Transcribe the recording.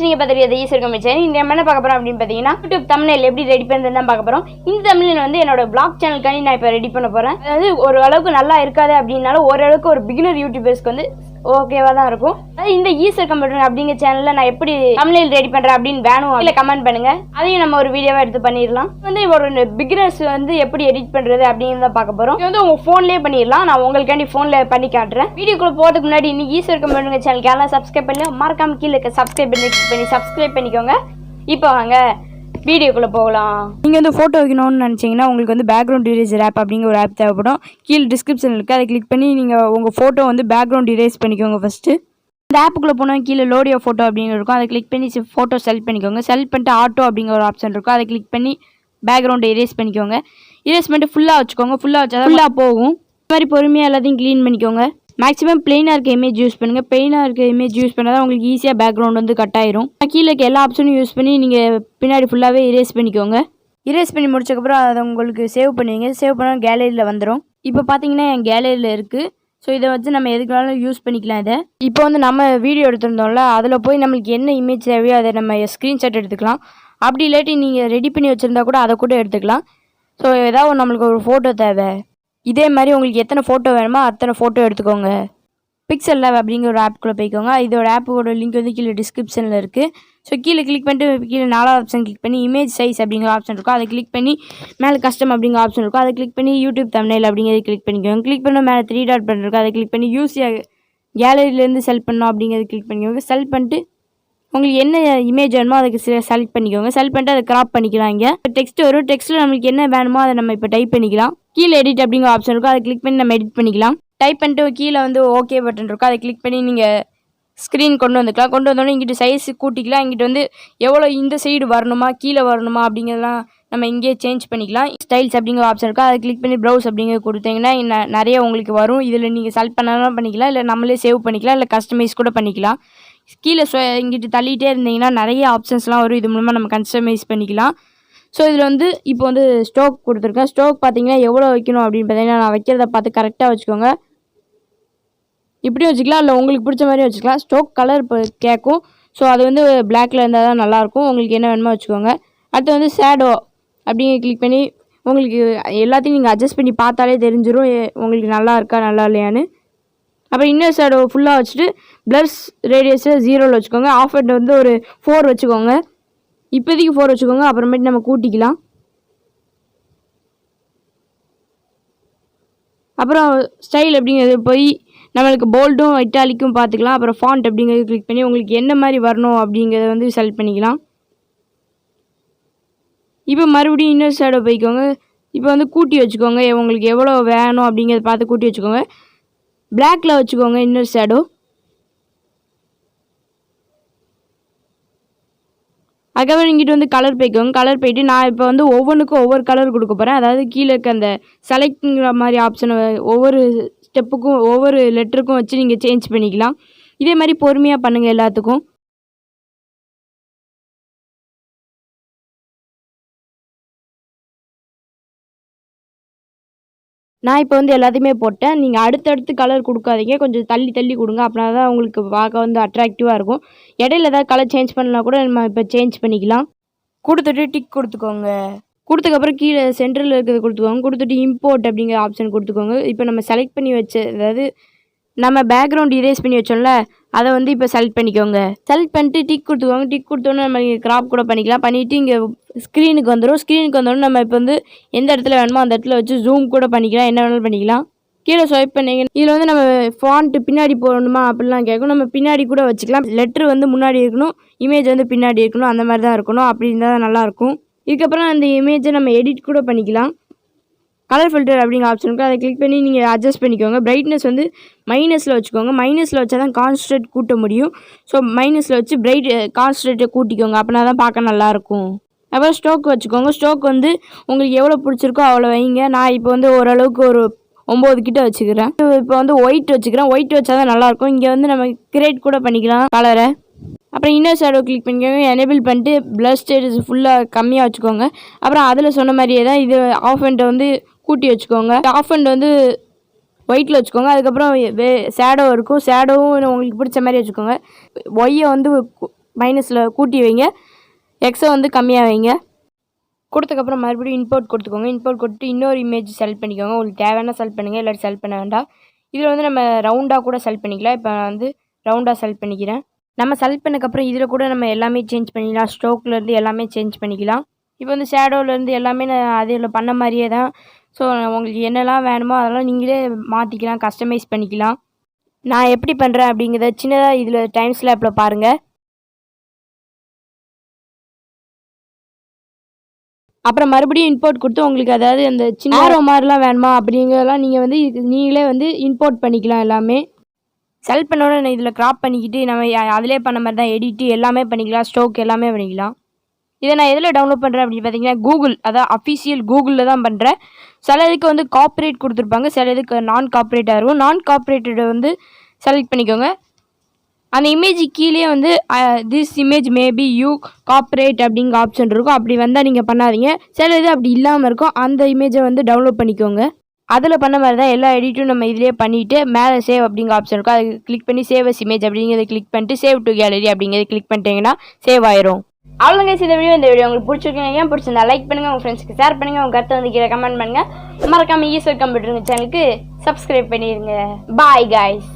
Friends, நீங்க பாத்துக்கிட்டது Ishwar computer. இந்த என்ன பார்க்க போறோம் அப்படின்னு பாத்தீங்கன்னா, யூடியூப் தம்ப்நெயில் எப்படி ரெடி பண்றதுன்னு தான் பார்க்க போறோம். இந்த தம்ப்நெயில் வந்து என்னோட பிளாக் சேனலுக்காண்டி நான் இப்போ ரெடி பண்ண போறேன். அதாவது ஒரு அளவுக்கு நல்லா இருக்காது அப்படின்னாலும் ஓரளவுக்கு ஒரு பிகினர் யூடியூபர்ஸ்க்கு வந்து ஓகேவா தான் இருக்கும். இந்த ஈஸ்வர் கம்ப்யூட்டர் அப்படிங்கிற சேனல்ல நான் எப்படி தம்ப்நெயில் ரெடி பண்றேன் அப்படின்னு வேணும் இல்ல கமெண்ட் பண்ணுங்க. அதையும் நம்ம ஒரு வீடியோவா எடுத்து பண்ணிடலாம். வந்து ஒரு பிகினர்ஸ் வந்து எப்படி எடிட் பண்றது அப்படிங்கிறத பார்க்க போறோம். இது வந்து உங்க போன்லயே பண்ணிடலாம். நான் உங்களுக்காண்டி போன்ல பண்ணி காட்டுறேன். வீடியோக்குள்ள போறதுக்கு முன்னாடி இன்னைக்கு ஈஸ்வர் கம்ப்யூட்டர் சேனலுக்கு எல்லாம் சப்ஸ்கிரைப் பண்ணி மறக்காம கீழே இருக்க சப்ஸ்கிரைப் பண்ணி சப்ஸ்கிரைப் பண்ணிக்கோங்க. இப்போ வாங்க வீடியோக்குள்ளே போகலாம். நீங்கள் வந்து ஃபோட்டோ வைக்கணும்னு நினச்சிங்கன்னா உங்களுக்கு வந்து பேக்ரவுண்ட் இரேசர் ஆப் அப்படிங்கிற ஒரு ஆப் தேவைப்படும். கீழே டிஸ்கிரிப்ஷனில் இருக்குது. அதை கிளிக் பண்ணி நீங்கள் உங்கள் ஃபோட்டோ வந்து பேக்ரவுண்ட் இரேஸ் பண்ணிக்கோங்க. ஃபஸ்ட்டு இந்த ஆப்புக்குள்ளே போனால் கீழே லோடியோ ஃபோட்டோ அப்படிங்கிற இருக்கும். அதை கிளிக் பண்ணி ஃபோட்டோ செலக்ட் பண்ணிக்கோங்க. செலக்ட் பண்ணிட்டு ஆட்டோ அப்படிங்கிற ஒரு ஆப்ஷன் இருக்கும். அதை கிளிக் பண்ணி பேக்ரவுண்டை இரேஸ் பண்ணிக்கோங்க. இரேஸ் பண்ணிட்டு ஃபுல்லாக வச்சுக்கோங்க. ஃபுல்லாக வச்சா ஃபுல்லாக போகும். இந்த மாதிரி பொறுமையாக எல்லாத்தையும் க்ளீன் பண்ணிக்கோங்க. மேக்ஸிமம் பிளெயினாக இருக்க இமேஜ் யூஸ் பண்ணுங்கள். பிளெயினாக இருக்க இமேஜ் யூஸ் பண்ணால் தான் உங்களுக்கு ஈஸியாக பேக்ரவுண்ட் வந்து கட் ஆயிரும். கீழே இருக்க எல்லா ஆப்ஷனும் யூஸ் பண்ணி நீங்கள் பின்னாடி ஃபுல்லாகவே இரேஸ் பண்ணிக்கோங்க. இரேஸ் பண்ணி முடிச்சக்கப்புறம் அதை உங்களுக்கு சேவ் பண்ணுவீங்க. சேவ் பண்ணால் கேலரியில் வந்துடும். இப்போ பார்த்தீங்கன்னா என் கேலரியில் இருக்குது. ஸோ இதை வச்சு நம்ம எதுக்கு வேணாலும் யூஸ் பண்ணிக்கலாம். இதை இப்போ வந்து நம்ம வீடியோ எடுத்திருந்தோம்ல, அதில் போய் நம்மளுக்கு என்ன இமேஜ் தேவையோ அதை நம்ம ஸ்க்ரீன்ஷாட் எடுத்துக்கலாம். அப்படி இல்லாட்டி நீங்கள் ரெடி பண்ணி வச்சுருந்தா கூட அதை கூட எடுத்துக்கலாம். ஸோ ஏதாவது நம்மளுக்கு ஒரு ஃபோட்டோ தேவை, இதே மாதிரி உங்களுக்கு எத்தனை ஃபோட்டோ வேணுமோ அத்தனை ஃபோட்டோ எடுத்துக்கோங்க. பிக்சல் லேப் அப்படிங்கிற ஒரு ஆப்புக்குள்ளே போய்க்கோங்க. இதோட ஆப்போட லிங்க் வந்து கீழே டிஸ்கிரிப்ஷனில் இருக்குது. ஸோ கீழே கிளிக் பண்ணிட்டு கீழே 4வது ஆப்ஷன் கிளிக் பண்ணி இமேஜ் சைஸ் அப்படிங்கிற ஆப்ஷன் இருக்கும். அதை கிளிக் பண்ணி மேலே கஸ்டம் அப்படிங்கிற ஆப்ஷன் இருக்கும். அதை கிளிக் பண்ணி யூடியூப் தம்ப்நெயில் அப்படிங்கிறது கிளிக் பண்ணிக்கோங்க. கிளிக் பண்ண மேலே 3 டாட் பட்டன் இருக்கும். அதை கிளிக் பண்ணி யூஸ் கேலரியிலேருந்து செலக்ட் பண்ணோம் அப்படிங்கிறது கிளிக் பண்ணிக்கோங்க. செலக்ட் பண்ணிட்டு உங்களுக்கு என்ன இமேஜ் வேணுமோ அதுக்கு செலக்ட் பண்ணிக்கோங்க. செலக்ட் பண்ணிட்டு அதை கிராப் பண்ணிக்கலாம். இங்கே டெக்ஸ்ட் வரும். டெக்ஸ்ட்டில் நம்மளுக்கு என்ன வேணுமோ அதை நம்ம இப்போ டைப் பண்ணிக்கலாம். கீழே எடிட் அப்படிங்கிற ஆப்ஷன் இருக்கும். அதை கிளிக் பண்ணி நம்ம எடிட் பண்ணிக்கலாம். டைப் பண்ணிட்டு கீழே வந்து ஓகே பட்டன் இருக்கும். அதை கிளிக் பண்ணி நீங்கள் ஸ்க்ரீன் கொண்டு வந்துக்கலாம். கொண்டு வந்தோடனே இங்கிட்ட சைஸ் கூட்டிக்கலாம். இங்கிட்ட வந்து எவ்வளோ இந்த சைடு வரணுமா கீழே வரணுமா அப்படிங்கிறதெல்லாம் நம்ம இங்கேயே சேஞ்ச் பண்ணிக்கலாம். ஸ்டைல்ஸ் அப்படிங்கிற ஆப்ஷன் இருக்கும். அதை கிளிக் பண்ணி ப்ரௌஸ் அப்படிங்கிறது கொடுத்தீங்கன்னா நிறைய உங்களுக்கு வரும். இதில் நீங்கள் செலக்ட் பண்ணலாம் பண்ணிக்கலாம், இல்லை நம்மளே சேவ் பண்ணிக்கலாம், இல்லை கஸ்டமைஸ் கூட பண்ணிக்கலாம். கீழே இங்கிட்டு தள்ளிகிட்டே இருந்தீங்கன்னா நிறைய ஆப்ஷன்ஸ்லாம் வரும். இது மூலமாக நம்ம கஸ்டமைஸ் பண்ணிக்கலாம். ஸோ இதில் வந்து இப்போ வந்து ஸ்டோக் கொடுத்துருக்கேன். ஸ்டோக் பார்த்தீங்கன்னா எவ்வளோ வைக்கணும் அப்படின்னு பார்த்தீங்கன்னா நான் வைக்கிறத பார்த்து கரெக்டாக வச்சுக்கோங்க. இப்படியும் வச்சுக்கலாம், இல்லை உங்களுக்கு பிடிச்ச மாதிரி வச்சுக்கலாம். ஸ்டோக் கலர் இப்போ கேட்கும். ஸோ அது வந்து பிளாக்ல இருந்தால் தான் நல்லாயிருக்கும். உங்களுக்கு என்ன வேணுமோ வச்சுக்கோங்க. அடுத்து வந்து ஷேடோ அப்படிங்க கிளிக் பண்ணி உங்களுக்கு எல்லாத்தையும் நீங்கள் அட்ஜஸ்ட் பண்ணி பார்த்தாலே தெரிஞ்சிடும் உங்களுக்கு நல்லா இருக்கா நல்லா இல்லையான்னு. அப்புறம் இன்னர் ஷேடோ ஃபுல்லாக வச்சுட்டு ப்ளஸ் ரேடியஸை 0ல் வச்சுக்கோங்க. ஆஃப் ஹெட் வந்து ஒரு 4 வச்சுக்கோங்க. இப்போதைக்கு 4 வச்சுக்கோங்க. அப்புறமேட்டு நம்ம கூட்டிக்கலாம். அப்புறம் ஸ்டைல் அப்படிங்கிறது போய் நம்மளுக்கு போல்டும் இட்டாலிக்கும் பார்த்துக்கலாம். அப்புறம் ஃபாண்ட் அப்படிங்கிறது கிளிக் பண்ணி உங்களுக்கு என்ன மாதிரி வரணும் அப்படிங்கிறத வந்து செலக்ட் பண்ணிக்கலாம். இப்போ மறுபடியும் இன்னர் ஷேடோ போய்க்கோங்க. இப்போ வந்து கூட்டி வச்சுக்கோங்க. உங்களுக்கு எவ்வளோ வேணும் அப்படிங்கிறத பார்த்து கூட்டி வச்சுக்கோங்க. பிளாக்ல வச்சுக்கோங்க இன்னர் ஷேடோ. அதுக்கப்புறம் இங்கிட்டு வந்து கலர் போய்க்கோங்க. கலர் போயிட்டு நான் இப்போ வந்து ஒவ்வொன்றுக்கும் ஒவ்வொரு கலர் கொடுக்க போகிறேன். அதாவது கீழே இருக்க அந்த செலக்ட்ங்கிற மாதிரி ஆப்ஷனை ஒவ்வொரு ஸ்டெப்புக்கும் ஒவ்வொரு லெட்டருக்கும் வச்சு நீங்கள் சேஞ்ச் பண்ணிக்கலாம். இதே மாதிரி பொறுமையாக பண்ணுங்கள் எல்லாத்துக்கும். நான் இப்போ வந்து எல்லாத்தையுமே போட்டேன். நீங்கள் அடுத்தடுத்து கலர் கொடுக்காதீங்க, கொஞ்சம் தள்ளி தள்ளி கொடுங்க. அப்படின்னா தான் உங்களுக்கு பார்க்க வந்து அட்ராக்டிவாக இருக்கும். இடையில ஏதாவது கலர் சேஞ்ச் பண்ணலாம் கூட நம்ம இப்போ சேஞ்ச் பண்ணிக்கலாம். கொடுத்துட்டு டிக் கொடுத்துக்கோங்க. கொடுத்ததுக்கப்புறம் கீழே சென்டரில் இருக்கிறது கொடுத்துக்கோங்க. கொடுத்துட்டு இம்போர்ட் அப்படிங்கிற ஆப்ஷன் கொடுத்துக்கோங்க. இப்போ நம்ம செலக்ட் பண்ணி வச்ச அதாவது நம்ம பேக்ரவுண்ட் இரேஸ் பண்ணி வச்சோம்ல, அதை வந்து இப்போ செலக்ட் பண்ணிக்கோங்க. செலக்ட் பண்ணிட்டு டிக் கொடுத்துக்கோங்க. டிக் கொடுத்தோன்னே நம்ம இங்கே கிராப் கூட பண்ணிக்கலாம். பண்ணிவிட்டு இங்கே ஸ்க்ரீனுக்கு வந்துடும். ஸ்க்ரீனுக்கு வந்தோடனே நம்ம இப்போ வந்து எந்த இடத்துல வேணுமோ அந்த இடத்துல வச்சு ஜூம் கூட பண்ணிக்கலாம். என்ன வேணாலும் பண்ணிக்கலாம். கீழே ஸ்வைப் பண்ணிங்க. இதில் வந்து நம்ம ஃபாண்ட்டு பின்னாடி போடணுமா அப்படிலாம் கேட்கும். நம்ம பின்னாடி கூட வச்சுக்கலாம். லெட்ரு வந்து முன்னாடி இருக்கணும், இமேஜ் வந்து பின்னாடி இருக்கணும். அந்த மாதிரி தான் இருக்கணும். அப்படி இருந்தால் தான் நல்லாயிருக்கும். இதுக்கப்புறம் அந்த இமேஜை நம்ம எடிட் கூட பண்ணிக்கலாம். கலர் ஃபில்டர் அப்படிங்கிற ஆப்ஷன் இருக்குது. அதை கிளிக் பண்ணி நீங்கள் அட்ஜஸ்ட் பண்ணிக்கோங்க. பிரைட்னஸ் வந்து மைனஸில் வச்சுக்கோங்க. மைனஸில் வச்சா தான் கான்சன்ட்ரேட் கூட்ட முடியும். ஸோ மைனஸில் வச்சு கான்சன்ட்ரேட்டை கூட்டிக்கோங்க. அப்படின்னா தான் பார்க்க நல்லாயிருக்கும். அப்புறம் ஸ்டோக் வச்சுக்கோங்க. ஸ்டோக் வந்து உங்களுக்கு எவ்வளோ பிடிச்சிருக்கோ அவ்வளோ வைங்க. நான் இப்போ வந்து ஓரளவுக்கு ஒரு 9 கிட்ட வச்சுக்கிறேன். இப்போ வந்து ஒயிட் வச்சுக்கிறேன். ஒயிட் வச்சா தான் நல்லாயிருக்கும். இங்கே வந்து நம்ம கிரியேட் கூட பண்ணிக்கலாம் கலரை. அப்புறம் இன்னர் ஷேடோ கிளிக் பண்ணிக்கோங்க. எனேபிள் பண்ணிட்டு ப்ளஸ் ஸ்டேட்டஸ் ஃபுல்லாக கம்மியாக வச்சுக்கோங்க. அப்புறம் அதில் சொன்ன மாதிரியே தான் இது ஆஃப் ஹெண்டை வந்து கூட்டி வச்சுக்கோங்க. ஆஃப் ஹெண்ட் வந்து ஒயிட்டில் வச்சுக்கோங்க. அதுக்கப்புறம் ஷேடோ இருக்கும். ஷேடோவும் உங்களுக்கு பிடிச்ச மாதிரி வச்சுக்கோங்க. ஒய்யை வந்து மைனஸில் கூட்டி வைங்க, எக்ஸை வந்து கம்மியாக வைங்க. கொடுத்ததுக்கப்புறம் மறுபடியும் இம்போர்ட் கொடுத்துக்கோங்க. இம்போர்ட் கொடுத்து இன்னொரு இமேஜ் செலக்ட் பண்ணிக்கோங்க. உங்களுக்கு தேவையான செலக்ட் பண்ணுங்கள், இல்லாட்டி செலக்ட் பண்ண வேண்டாம். இதில் வந்து நம்ம ரவுண்டாக கூட செலக்ட் பண்ணிக்கலாம். இப்போ நான் வந்து ரவுண்டாக செலக்ட் பண்ணிக்கிறேன். நம்ம செலக்ட் பண்ணக்கப்புறம் இதில் கூட நம்ம எல்லாமே சேஞ்ச் பண்ணிக்கலாம். ஸ்ட்ரோக்லேருந்து எல்லாமே சேஞ்ச் பண்ணிக்கலாம். இப்போ வந்து ஷேடோலேருந்து எல்லாமே நான் அதில் பண்ண மாதிரியே தான். ஸோ உங்களுக்கு என்னெல்லாம் வேணுமோ அதெல்லாம் நீங்களே மாற்றிக்கலாம், கஸ்டமைஸ் பண்ணிக்கலாம். நான் எப்படி பண்ணுறேன் அப்படிங்கிறத சின்னதாக இதில் டைம் ஸ்லாப்பில் பாருங்கள். அப்புறம் மறுபடியும் இம்போர்ட் கொடுத்து உங்களுக்கு அதாவது அந்த சின்ன ஆரோ மாதிரிலாம் வேணுமா அப்படிங்கிறதெல்லாம் நீங்கள் வந்து நீங்களே வந்து இம்போர்ட் பண்ணிக்கலாம். எல்லாமே செலக்ட் பண்ணோட நான் இதில் க்ராப் பண்ணிக்கிட்டு நம்ம அதிலே பண்ண மாதிரி தான் எடிட்டு எல்லாமே பண்ணிக்கலாம், ஸ்ட்ரோக் எல்லாமே பண்ணிக்கலாம். இதை நான் எதில் டவுன்லோட் பண்ணுறேன் அப்படின்னு பார்த்தீங்கன்னா கூகுள், அதாவது அஃபிஷியல் கூகுளில் தான் பண்ணுறேன். சில இதுக்கு வந்து காப்பரேட் கொடுத்துருப்பாங்க, சில இதுக்கு நான் காப்பரேட்டாக இருக்கும். நான் காப்பரேட்டடை வந்து செலக்ட் பண்ணிக்கோங்க. அந்த இமேஜ் கீழே வந்து this image maybe you cooperate அப்படிங்கிற ஆப்ஷன் இருக்கும். அப்படி வந்தால் நீங்கள் பண்ணாதீங்க. சில இது அப்படி இல்லாமல் இருக்கும். அந்த இமேஜை வந்து டவுன்லோட் பண்ணிக்கோங்க. அதில் பண்ண மாதிரி தான் எல்லா எடிட்டும் நம்ம இதிலே பண்ணிவிட்டு மேலே சேவ் அப்படிங்கிற ஆப்ஷன் இருக்கும். அதை கிளிக் பண்ணி சேவ் அஸ் இமேஜ் அப்படிங்கிறத கிளிக் பண்ணிட்டு சேவ் டு கேலரி அப்படிங்கிறத கிளிக் பண்ணிட்டீங்கன்னா சேவ் ஆயிரும். அவ்வளோங்க இந்த வீடியோ உங்களுக்கு பிடிச்சிருக்கீங்க. ஏன் பிடிச்சிருந்தா லைக் பண்ணுங்கள், உங்கள் ஃப்ரெண்ட்ஸ்க்கு ஷேர் பண்ணுங்கள், உங்கள் கருத்தை வந்து கீழே கமெண்ட் பண்ணுங்கள். மறக்காமல் ஈஸ்வர் கம்ப்யூட்டருங்க சேனலுக்கு சப்ஸ்கிரைப் பண்ணிடுங்க. Bye guys.